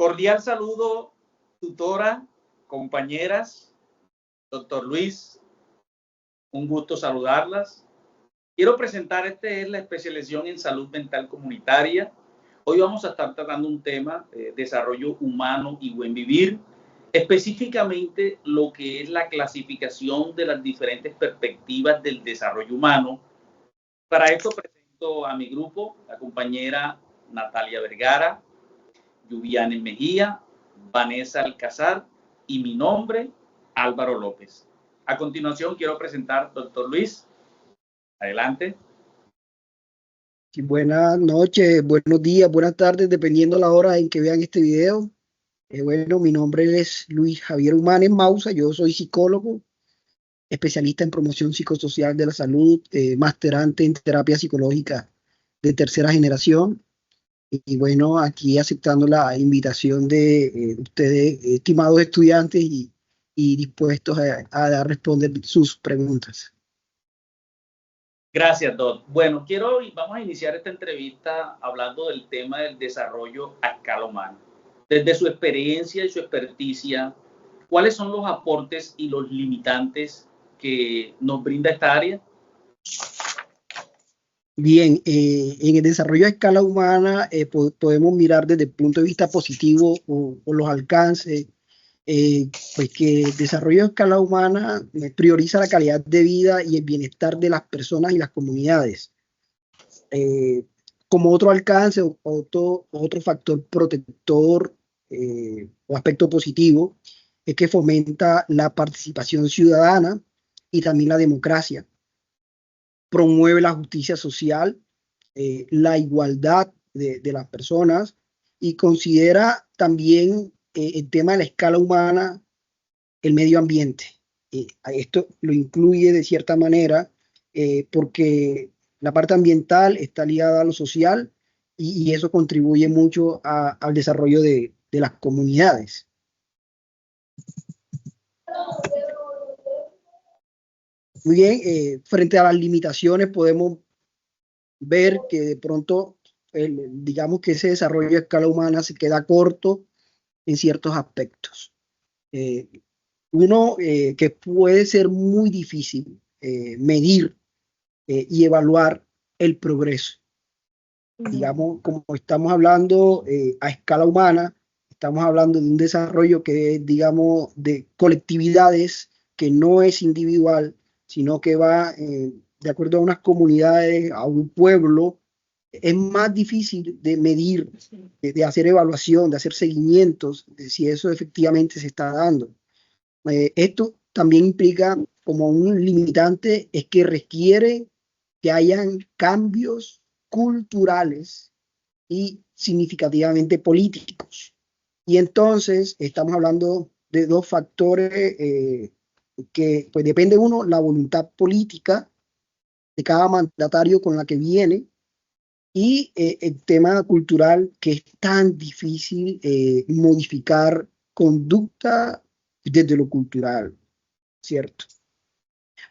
Cordial saludo, tutora, compañeras, doctor Luis, un gusto saludarlas. Quiero presentar, es la especialización en salud mental comunitaria. Hoy vamos a estar tratando un tema, desarrollo humano y buen vivir, específicamente lo que es la clasificación de las diferentes perspectivas del desarrollo humano. Para esto presento a mi grupo, la compañera Natalia Vergara, Yuviane Mejía, Vanessa Alcázar y mi nombre, Álvaro López. A continuación quiero presentar doctor Luis. Adelante. Sí, buenas noches, buenos días, buenas tardes, dependiendo la hora en que vean este video. Bueno, mi nombre es Luis Javier Humanes Mausa, yo soy psicólogo, especialista en promoción psicosocial de la salud, masterante en terapia psicológica de tercera generación. Y bueno, aquí aceptando la invitación de ustedes, estimados estudiantes, y dispuestos a responder sus preguntas. Gracias, Doc. Bueno, vamos a iniciar esta entrevista hablando del tema del desarrollo a escala humana. Desde su experiencia y su experticia, ¿cuáles son los aportes y los limitantes que nos brinda esta área? Bien, en el desarrollo a escala humana podemos mirar desde el punto de vista positivo o los alcances, pues que el desarrollo a escala humana prioriza la calidad de vida y el bienestar de las personas y las comunidades. Como otro alcance o otro factor protector o aspecto positivo es que fomenta la participación ciudadana y también la democracia. Promueve la justicia social, la igualdad de las personas, y considera también el tema de la escala humana, el medio ambiente. Esto lo incluye de cierta manera porque la parte ambiental está ligada a lo social y eso contribuye mucho al desarrollo de las comunidades. Muy bien, frente a las limitaciones podemos ver que de pronto, digamos que ese desarrollo a escala humana se queda corto en ciertos aspectos. Uno, que puede ser muy difícil medir y evaluar el progreso. Digamos, como estamos hablando a escala humana, estamos hablando de un desarrollo que es, digamos, de colectividades, que no es individual, sino que va de acuerdo a unas comunidades, a un pueblo. Es más difícil de medir, de hacer evaluación, de hacer seguimientos, de si eso efectivamente se está dando. Esto también implica como un limitante, es que requiere que hayan cambios culturales y significativamente políticos. Y entonces estamos hablando de dos factores que pues depende uno, la voluntad política de cada mandatario con la que viene, y el tema cultural, que es tan difícil modificar conducta desde lo cultural, ¿cierto?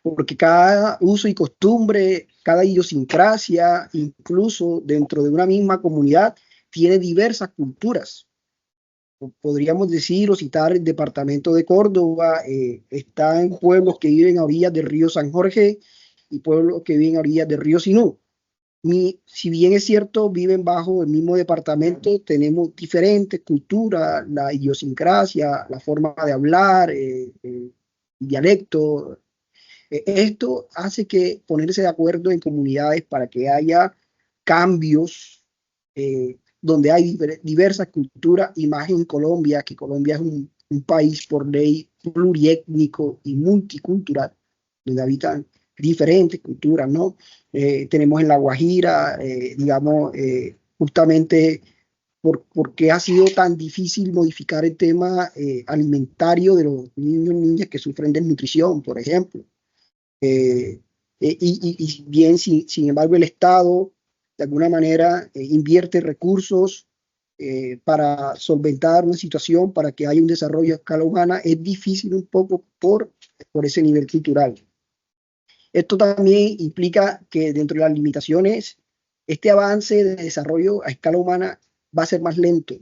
Porque cada uso y costumbre, cada idiosincrasia, incluso dentro de una misma comunidad, tiene diversas culturas. Podríamos decir o citar el departamento de Córdoba, está en pueblos que viven a orillas del río San Jorge y pueblos que viven a orillas del río Sinú. Si bien es cierto, viven bajo el mismo departamento, tenemos diferentes culturas, la idiosincrasia, la forma de hablar, el dialecto. Esto hace que ponerse de acuerdo en comunidades para que haya cambios donde hay diversas culturas, y más en Colombia, que Colombia es un país por ley pluriétnico y multicultural, donde habitan diferentes culturas, ¿no? Tenemos en La Guajira, digamos, justamente porque ha sido tan difícil modificar el tema alimentario de los niños y niñas que sufren desnutrición, por ejemplo. Y bien, sin embargo, el Estado de alguna manera invierte recursos para solventar una situación, para que haya un desarrollo a escala humana, es difícil un poco por ese nivel cultural. Esto también implica que dentro de las limitaciones, este avance de desarrollo a escala humana va a ser más lento.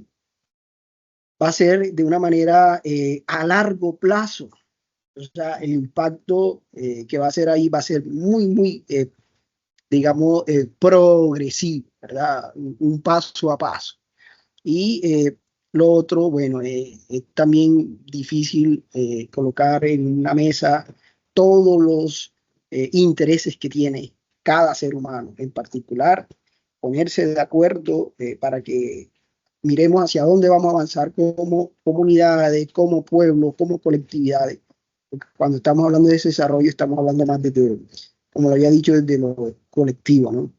va a ser de una manera a largo plazo. O sea, el impacto que va a ser ahí va a ser muy, digamos, progresivo, ¿verdad? Un paso a paso. Y lo otro, bueno, es también difícil colocar en una mesa todos los intereses que tiene cada ser humano, en particular, ponerse de acuerdo para que miremos hacia dónde vamos a avanzar como comunidades, como pueblos, como colectividades. Porque cuando estamos hablando de ese desarrollo, estamos hablando más de, como lo había dicho, desde lo colectivo, ¿no?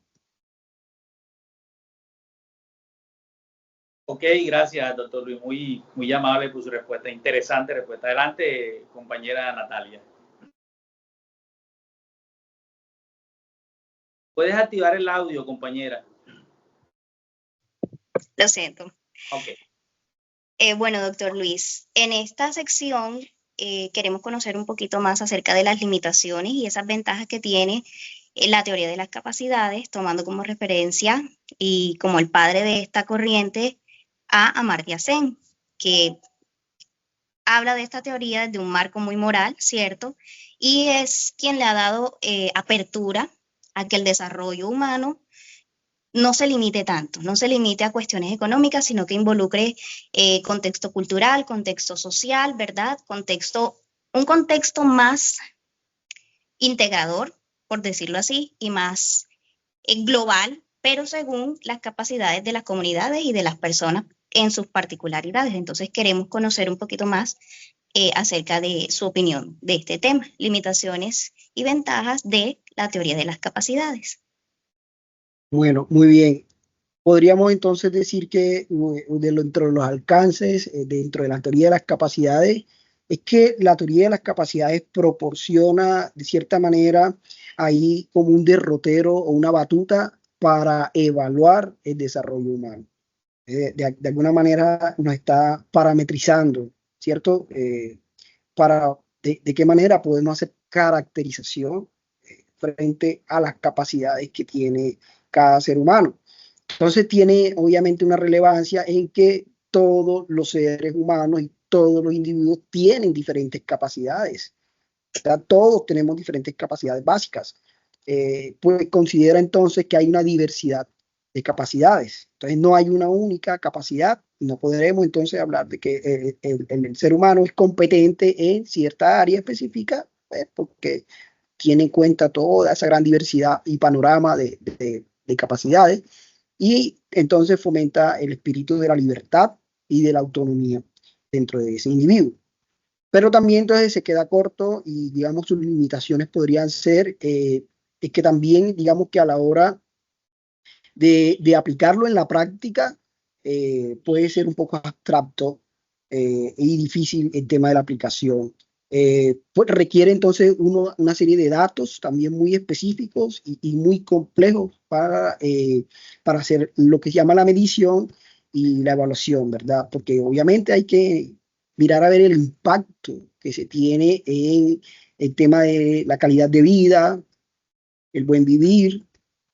Ok, gracias, doctor Luis. Muy amable por su respuesta. Interesante respuesta. Adelante, compañera Natalia. Puedes activar el audio, compañera. Lo siento. Ok. Bueno, doctor Luis, en esta sección queremos conocer un poquito más acerca de las limitaciones y esas ventajas que tiene la teoría de las capacidades, tomando como referencia y como el padre de esta corriente a Amartya Sen, que habla de esta teoría desde un marco muy moral, ¿cierto? Y es quien le ha dado apertura a que el desarrollo humano no se limite tanto, no se limite a cuestiones económicas, sino que involucre contexto cultural, contexto social, ¿verdad? Un contexto más integrador, por decirlo así, y más global, pero según las capacidades de las comunidades y de las personas en sus particularidades. Entonces queremos conocer un poquito más acerca de su opinión de este tema, limitaciones y ventajas de la teoría de las capacidades. Bueno, muy bien. Podríamos entonces decir que dentro de los alcances, dentro de la teoría de las capacidades, es que la teoría de las capacidades proporciona de cierta manera ahí como un derrotero o una batuta para evaluar el desarrollo humano. De alguna manera nos está parametrizando, ¿cierto? De qué manera podemos hacer caracterización frente a las capacidades que tiene cada ser humano. Entonces tiene obviamente una relevancia en que todos los seres humanos y todos los individuos tienen diferentes capacidades. O sea, todos tenemos diferentes capacidades básicas. Pues considera entonces que hay una diversidad de capacidades. Entonces no hay una única capacidad. No podremos entonces hablar de que el ser humano es competente en cierta área específica, pues, porque tiene en cuenta toda esa gran diversidad y panorama de capacidades, y entonces fomenta el espíritu de la libertad y de la autonomía dentro de ese individuo. Pero también entonces se queda corto y digamos sus limitaciones podrían ser es que también digamos que a la hora de aplicarlo en la práctica puede ser un poco abstracto y difícil el tema de la aplicación. Pues requiere entonces una serie de datos también muy específicos y muy complejos para hacer lo que se llama la medición y la evaluación, ¿verdad? Porque obviamente hay que mirar a ver el impacto que se tiene en el tema de la calidad de vida, el buen vivir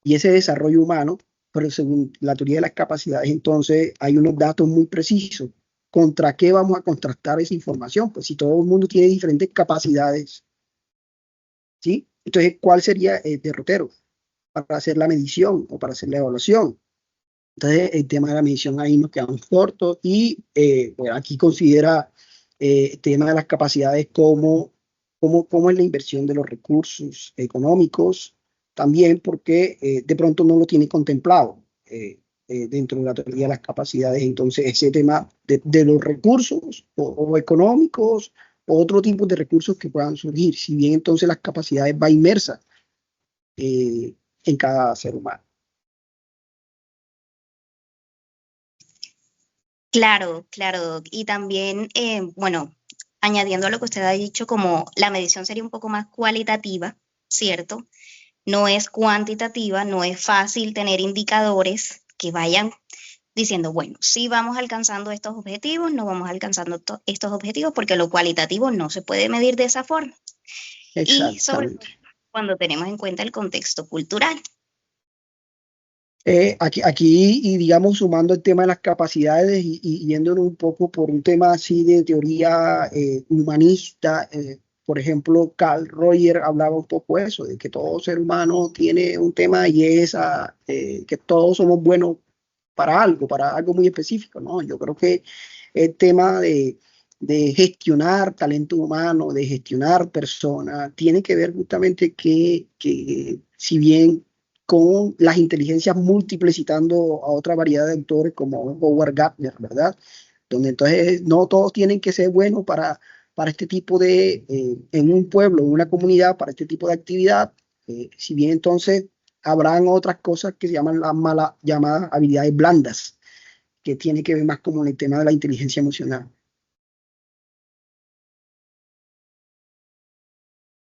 y ese desarrollo humano, pero según la teoría de las capacidades, entonces hay unos datos muy precisos. ¿Contra qué vamos a contrastar esa información? Pues si todo el mundo tiene diferentes capacidades, ¿sí? Entonces, ¿cuál sería el derrotero para hacer la medición o para hacer la evaluación? Entonces, el tema de la medición ahí nos quedamos cortos y bueno, aquí considera el tema de las capacidades como es la inversión de los recursos económicos, también porque de pronto no lo tiene contemplado dentro de la teoría de las capacidades. Entonces, ese tema de los recursos o económicos o otro tipo de recursos que puedan surgir, si bien entonces las capacidades va inmersa en cada ser humano. Claro, claro. Y también, bueno, añadiendo a lo que usted ha dicho, como la medición sería un poco más cualitativa, ¿cierto? No es cuantitativa, no es fácil tener indicadores que vayan diciendo, bueno, sí vamos alcanzando estos objetivos, no vamos alcanzando estos objetivos, porque lo cualitativo no se puede medir de esa forma. Y sobre todo Exactamente. cuando tenemos en cuenta el contexto cultural. Aquí, y digamos, sumando el tema de las capacidades y yéndonos un poco por un tema así de teoría humanista, por ejemplo, Carl Rogers hablaba un poco eso, de que todo ser humano tiene un tema y es que todos somos buenos para algo muy específico, ¿no? Yo creo que el tema de gestionar talento humano, de gestionar personas, tiene que ver justamente que si bien con las inteligencias múltiples, citando a otra variedad de autores como Howard Gardner, ¿verdad? Donde entonces no todos tienen que ser buenos para este tipo en un pueblo, en una comunidad, para este tipo de actividad, si bien entonces habrán otras cosas que se llaman las malas llamadas habilidades blandas, que tiene que ver más con el tema de la inteligencia emocional.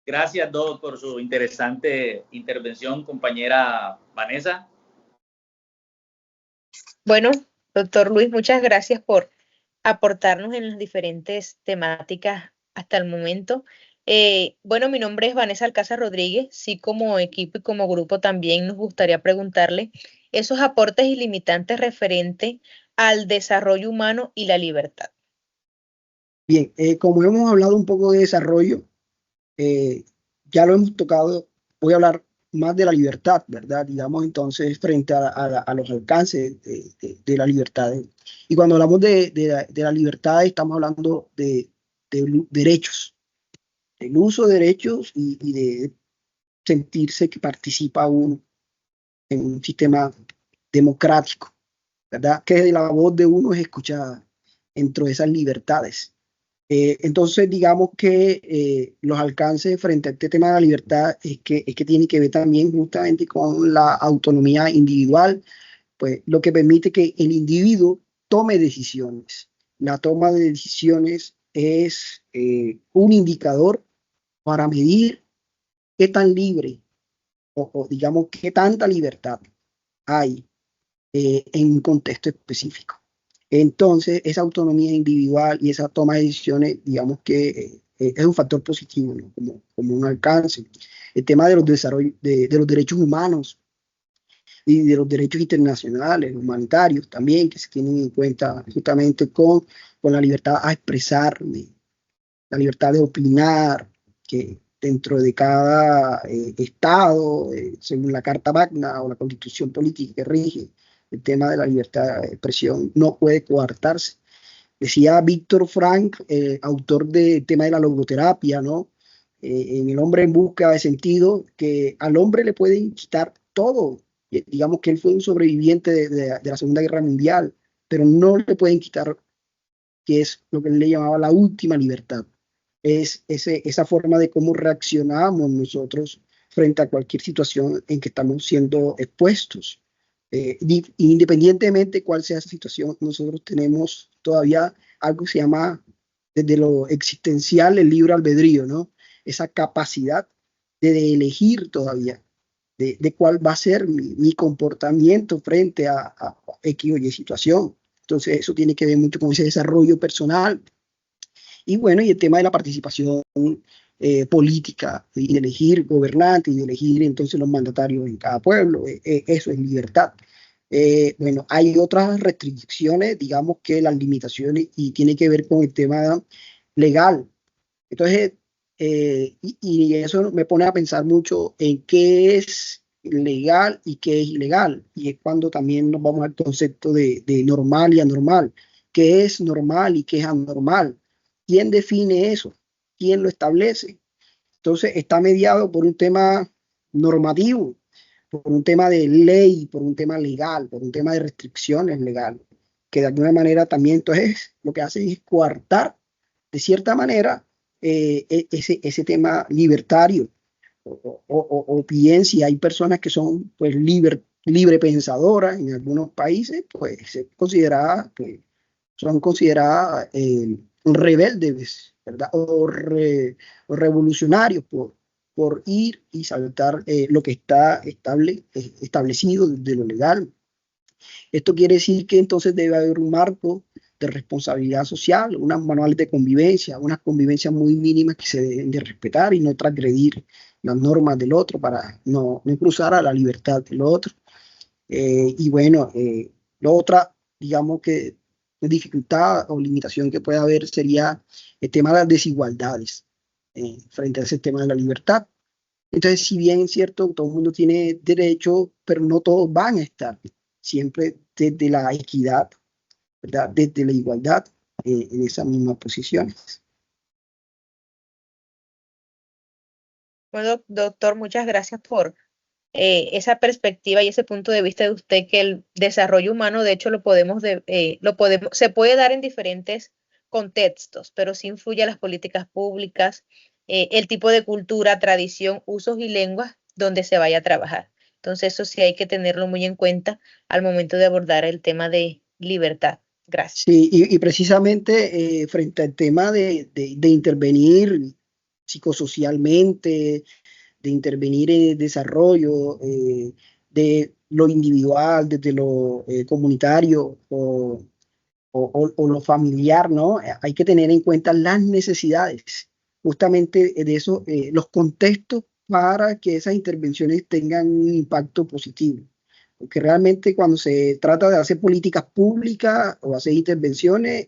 Gracias, Doc, por su interesante intervención, compañera Vanessa. Bueno, doctor Luis, muchas gracias por aportarnos en las diferentes temáticas hasta el momento. Bueno, mi nombre es Vanessa Alcázar Rodríguez. Sí, como equipo y como grupo también nos gustaría preguntarle esos aportes ilimitantes referentes al desarrollo humano y la libertad. Bien, como hemos hablado un poco de desarrollo, eh, ya lo hemos tocado, voy a hablar más de la libertad, ¿verdad? Digamos entonces frente a los alcances de la libertad. Y cuando hablamos de la libertad estamos hablando de derechos, el uso de derechos y de sentirse que participa uno en un sistema democrático, ¿verdad? Que la voz de uno es escuchada dentro de esas libertades. Entonces, digamos que los alcances frente a este tema de la libertad es que tiene que ver también justamente con la autonomía individual, pues lo que permite que el individuo tome decisiones. La toma de decisiones es un indicador para medir qué tan libre o digamos qué tanta libertad hay en un contexto específico. Entonces, esa autonomía individual y esa toma de decisiones, digamos que es un factor positivo, ¿no? Como un alcance. El tema de los desarrollos, de los derechos humanos y de los derechos internacionales, humanitarios también, que se tienen en cuenta justamente con la libertad a expresarme, la libertad de opinar, que dentro de cada estado, según la Carta Magna o la Constitución política que rige el tema de la libertad de expresión, no puede coartarse. Decía Víctor Frank, autor del tema de la logoterapia, ¿no? En El hombre en busca de sentido, que al hombre le pueden quitar todo. Digamos que él fue un sobreviviente de la Segunda Guerra Mundial, pero no le pueden quitar, que es lo que él le llamaba la última libertad. Es esa forma de cómo reaccionamos nosotros frente a cualquier situación en que estamos siendo expuestos. Independientemente de cuál sea esa situación, nosotros tenemos todavía algo que se llama, desde lo existencial, el libre albedrío, ¿no? Esa capacidad de elegir todavía de cuál va a ser mi comportamiento frente a X o Y situación. Entonces, eso tiene que ver mucho con ese desarrollo personal. Y bueno, y el tema de la participación política, y de elegir gobernantes y de elegir entonces los mandatarios en cada pueblo, eso es libertad. Bueno, hay otras restricciones, digamos que las limitaciones, y tiene que ver con el tema legal. Entonces, y eso me pone a pensar mucho en qué es legal y qué es ilegal. Y es cuando también nos vamos al concepto de normal y anormal. ¿Qué es normal y qué es anormal? ¿Quién define eso? ¿Quién lo establece? Entonces, está mediado por un tema normativo, por un tema de ley, por un tema legal, por un tema de restricciones legales, que de alguna manera también entonces lo que hace es coartar de cierta manera ese tema libertario. O bien si hay personas que son pues libre pensadoras en algunos países, pues son consideradas rebeldes, ¿verdad? O revolucionarios por ir y saltar lo que está establecido de lo legal. Esto quiere decir que entonces debe haber un marco de responsabilidad social, unas manuales de convivencia, unas convivencias muy mínimas que se deben de respetar y no transgredir las normas del otro para no cruzar a la libertad del otro. Y bueno, la otra, digamos que dificultad o limitación que puede haber sería el tema de las desigualdades frente a ese tema de la libertad. Entonces, si bien es cierto, todo el mundo tiene derecho, pero no todos van a estar siempre desde la equidad, ¿verdad? Desde la igualdad en esas mismas posiciones. Bueno, doctor, muchas gracias por esa perspectiva y ese punto de vista de usted, que el desarrollo humano, de hecho, se puede dar en diferentes contextos, pero sí influye a las políticas públicas, el tipo de cultura, tradición, usos y lenguas donde se vaya a trabajar. Entonces, eso sí hay que tenerlo muy en cuenta al momento de abordar el tema de libertad. Gracias. Sí, y precisamente frente al tema de intervenir psicosocialmente, de intervenir en el desarrollo de lo individual, desde lo comunitario o lo familiar, ¿no? Hay que tener en cuenta las necesidades, justamente de eso, los contextos para que esas intervenciones tengan un impacto positivo. Porque realmente cuando se trata de hacer políticas públicas o hacer intervenciones,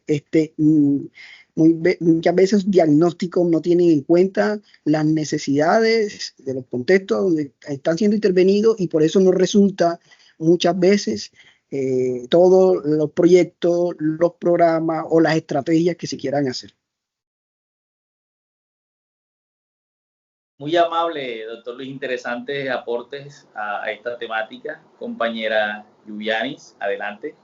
muchas veces diagnósticos no tienen en cuenta las necesidades de los contextos donde están siendo intervenidos y por eso no resulta muchas veces todos los proyectos, los programas o las estrategias que se quieran hacer. Muy amable, doctor Luis, interesantes aportes a esta temática. Compañera Yuvianis, adelante.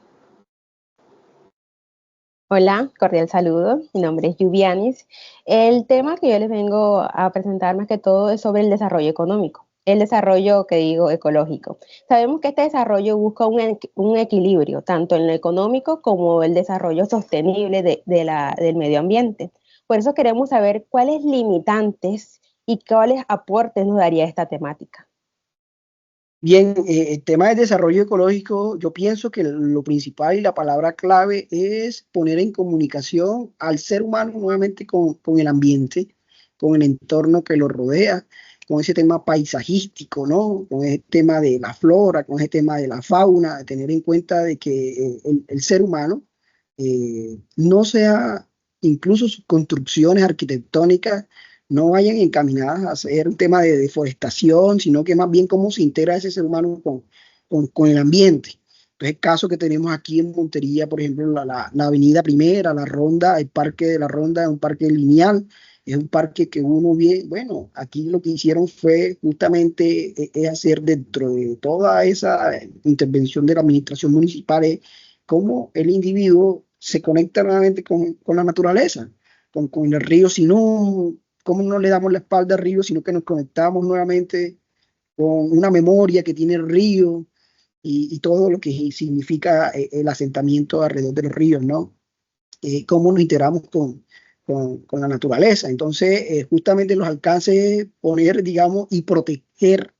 Hola, cordial saludo. Mi nombre es Yuvianis. El tema que yo les vengo a presentar más que todo es sobre el desarrollo económico, el desarrollo que digo ecológico. Sabemos que este desarrollo busca un equilibrio tanto en lo económico como el desarrollo sostenible del medio ambiente. Por eso queremos saber cuáles limitantes y cuáles aportes nos daría esta temática. Bien, el tema del desarrollo ecológico, yo pienso que lo principal y la palabra clave es poner en comunicación al ser humano nuevamente con el ambiente, con el entorno que lo rodea, con ese tema paisajístico, ¿no? Con ese tema de la flora, con ese tema de la fauna, de tener en cuenta de que el ser humano no sea, incluso sus construcciones arquitectónicas, no vayan encaminadas a ser un tema de deforestación, sino que más bien cómo se integra ese ser humano con el ambiente. Entonces, el caso que tenemos aquí en Montería, por ejemplo, la Avenida Primera, la Ronda, el Parque de la Ronda es un parque lineal, es un parque que uno ve, bueno, aquí lo que hicieron fue justamente hacer dentro de toda esa intervención de la administración municipal, cómo el individuo se conecta nuevamente con la naturaleza, con el río, si no, cómo no le damos la espalda al río, sino que nos conectamos nuevamente con una memoria que tiene el río y todo lo que significa el asentamiento alrededor de los ríos, ¿no? Cómo nos integramos con la naturaleza. Entonces, justamente los alcances es poner, digamos, y proteger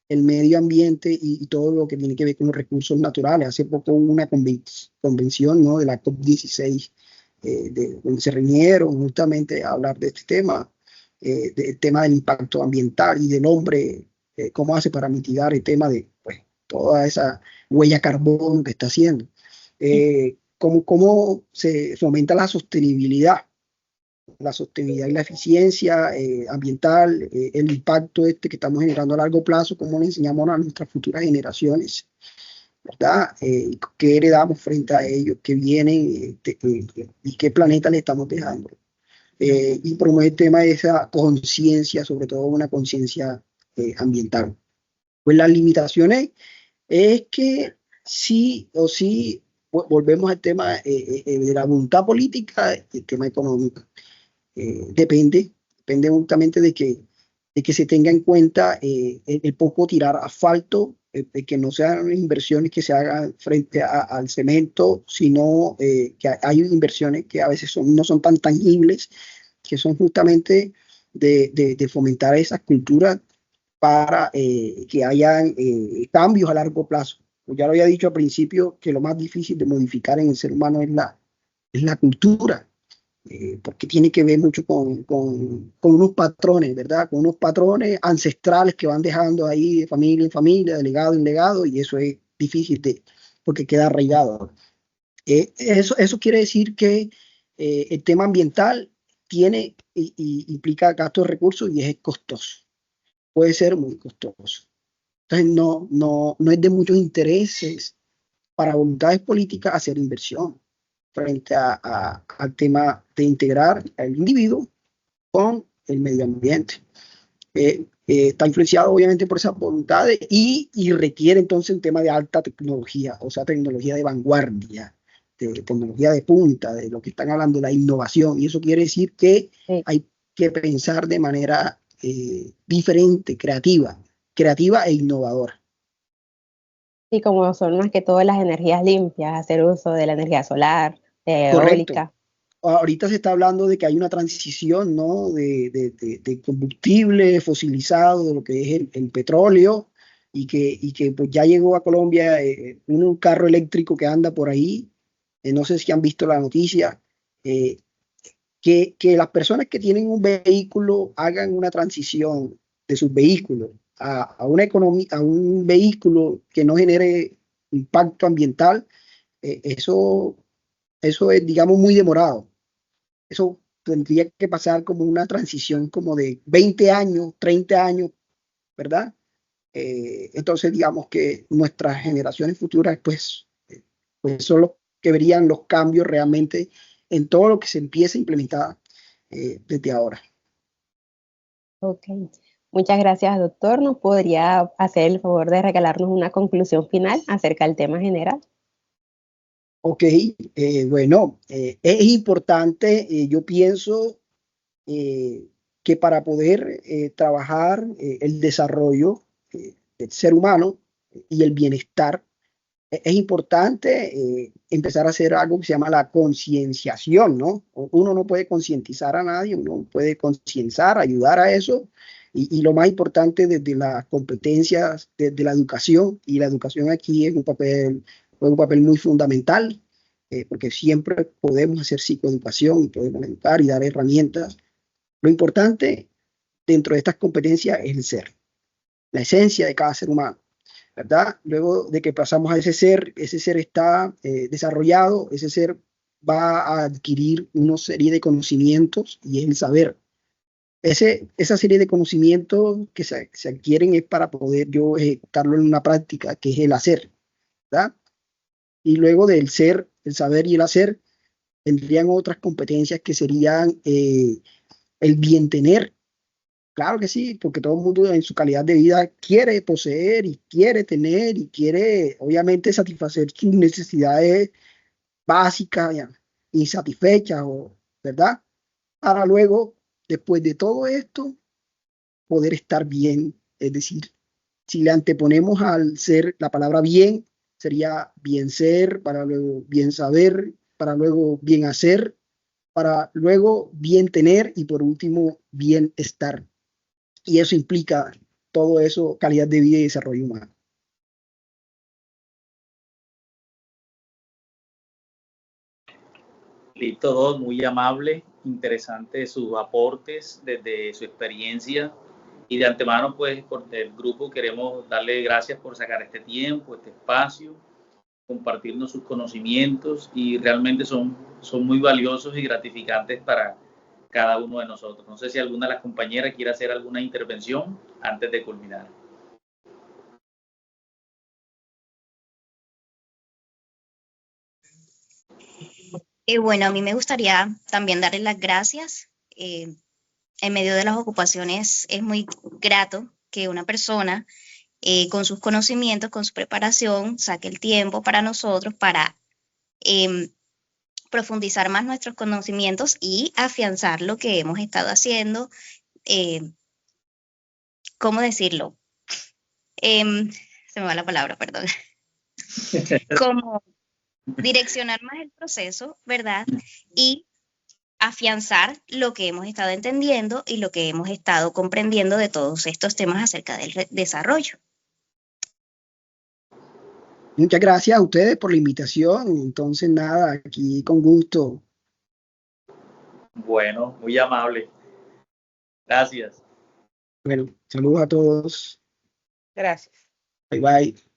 el medio ambiente y todo lo que tiene que ver con los recursos naturales. Hace poco hubo una convención, ¿no? De la COP16, donde se reunieron justamente a hablar de este tema, del tema del impacto ambiental y del hombre, cómo hace para mitigar el tema de pues, toda esa huella carbono que está haciendo. Cómo se fomenta la sostenibilidad y la eficiencia ambiental, el impacto que estamos generando a largo plazo, cómo le enseñamos a nuestras futuras generaciones, ¿verdad? ¿Qué heredamos frente a ellos que vienen y qué planeta le estamos dejando? Y promover el tema de esa conciencia, sobre todo una conciencia ambiental. Pues las limitaciones es que sí o sí volvemos al tema de la voluntad política y el tema económico. Depende justamente de que se tenga en cuenta el poco tirar asfalto, de que no sean inversiones que se hagan frente al cemento, sino que hay inversiones que a veces no son tan tangibles, que son justamente de fomentar esas culturas para que hayan cambios a largo plazo. Pues ya lo había dicho al principio que lo más difícil de modificar en el ser humano es la cultura. Porque tiene que ver mucho con unos patrones, ¿verdad? Con unos patrones ancestrales que van dejando ahí de familia en familia, de legado en legado, y eso es difícil porque queda arraigado. Eso quiere decir que el tema ambiental tiene y implica gastos de recursos y es costoso. Puede ser muy costoso. Entonces no es de muchos intereses para voluntades políticas hacer inversión frente al tema de integrar al individuo con el medio ambiente. Está influenciado obviamente por esas voluntades y requiere entonces un tema de alta tecnología, o sea, tecnología de vanguardia, de tecnología de punta, de lo que están hablando, la innovación. Y eso quiere decir que Sí. hay que pensar de manera diferente, creativa e innovadora. Y como son más que todo las energías limpias, hacer uso de la energía solar, Correcto. eólica. Ahorita se está hablando de que hay una transición, ¿no? de combustible fosilizado, de lo que es el petróleo, y que pues ya llegó a Colombia un carro eléctrico que anda por ahí. No sé si han visto la noticia, que las personas que tienen un vehículo hagan una transición de sus vehículos a una economía, a un vehículo que no genere impacto ambiental. Eso es, digamos, muy demorado. Eso tendría que pasar como una transición como de 20 años, 30 años, ¿verdad? Entonces, digamos que nuestras generaciones futuras, pues son los que verían los cambios realmente en todo lo que se empiece a implementar desde ahora. Ok. Muchas gracias, doctor. ¿Nos podría hacer el favor de regalarnos una conclusión final acerca del tema general? Ok, bueno, es importante, yo pienso que para poder trabajar el desarrollo del ser humano y el bienestar, es importante empezar a hacer algo que se llama la concienciación, ¿no? Uno no puede concientizar a nadie, uno puede concienciar, ayudar a eso, y lo más importante desde las competencias de la educación, y la educación aquí es un papel muy fundamental, porque siempre podemos hacer psicoeducación y podemos educar y dar herramientas. Lo importante dentro de estas competencias es el ser, la esencia de cada ser humano, ¿verdad? Luego de que pasamos a ese ser está desarrollado, ese ser va a adquirir una serie de conocimientos y es el saber. Esa serie de conocimientos que se adquieren es para poder yo ejecutarlo en una práctica, que es el hacer, ¿verdad? Y luego del ser, el saber y el hacer, tendrían otras competencias que serían el bien tener. Claro que sí, porque todo el mundo en su calidad de vida quiere poseer y quiere tener y quiere, obviamente, satisfacer sus necesidades básicas, ya, insatisfechas, ¿verdad? Para luego, después de todo esto, poder estar bien. Es decir, si le anteponemos al ser la palabra bien, sería bien ser, para luego bien saber, para luego bien hacer, para luego bien tener y por último bien estar. Y eso implica todo eso, calidad de vida y desarrollo humano. Listo, dos, muy amable, interesante sus aportes desde su experiencia, y de antemano, pues, por el grupo queremos darle gracias por sacar este tiempo, este espacio, compartirnos sus conocimientos, y realmente son muy valiosos y gratificantes para cada uno de nosotros. No sé si alguna de las compañeras quiere hacer alguna intervención antes de culminar. Bueno, a mí me gustaría también darles las gracias. En medio de las ocupaciones es muy grato que una persona con sus conocimientos, con su preparación, saque el tiempo para nosotros, para profundizar más nuestros conocimientos y afianzar lo que hemos estado haciendo. ¿Cómo decirlo? Se me va la palabra, perdón. Como direccionar más el proceso, ¿verdad? Y afianzar lo que hemos estado entendiendo y lo que hemos estado comprendiendo de todos estos temas acerca del desarrollo. Muchas gracias a ustedes por la invitación. Entonces, nada, aquí con gusto. Bueno, muy amable. Gracias. Bueno, saludos a todos. Gracias. Bye bye.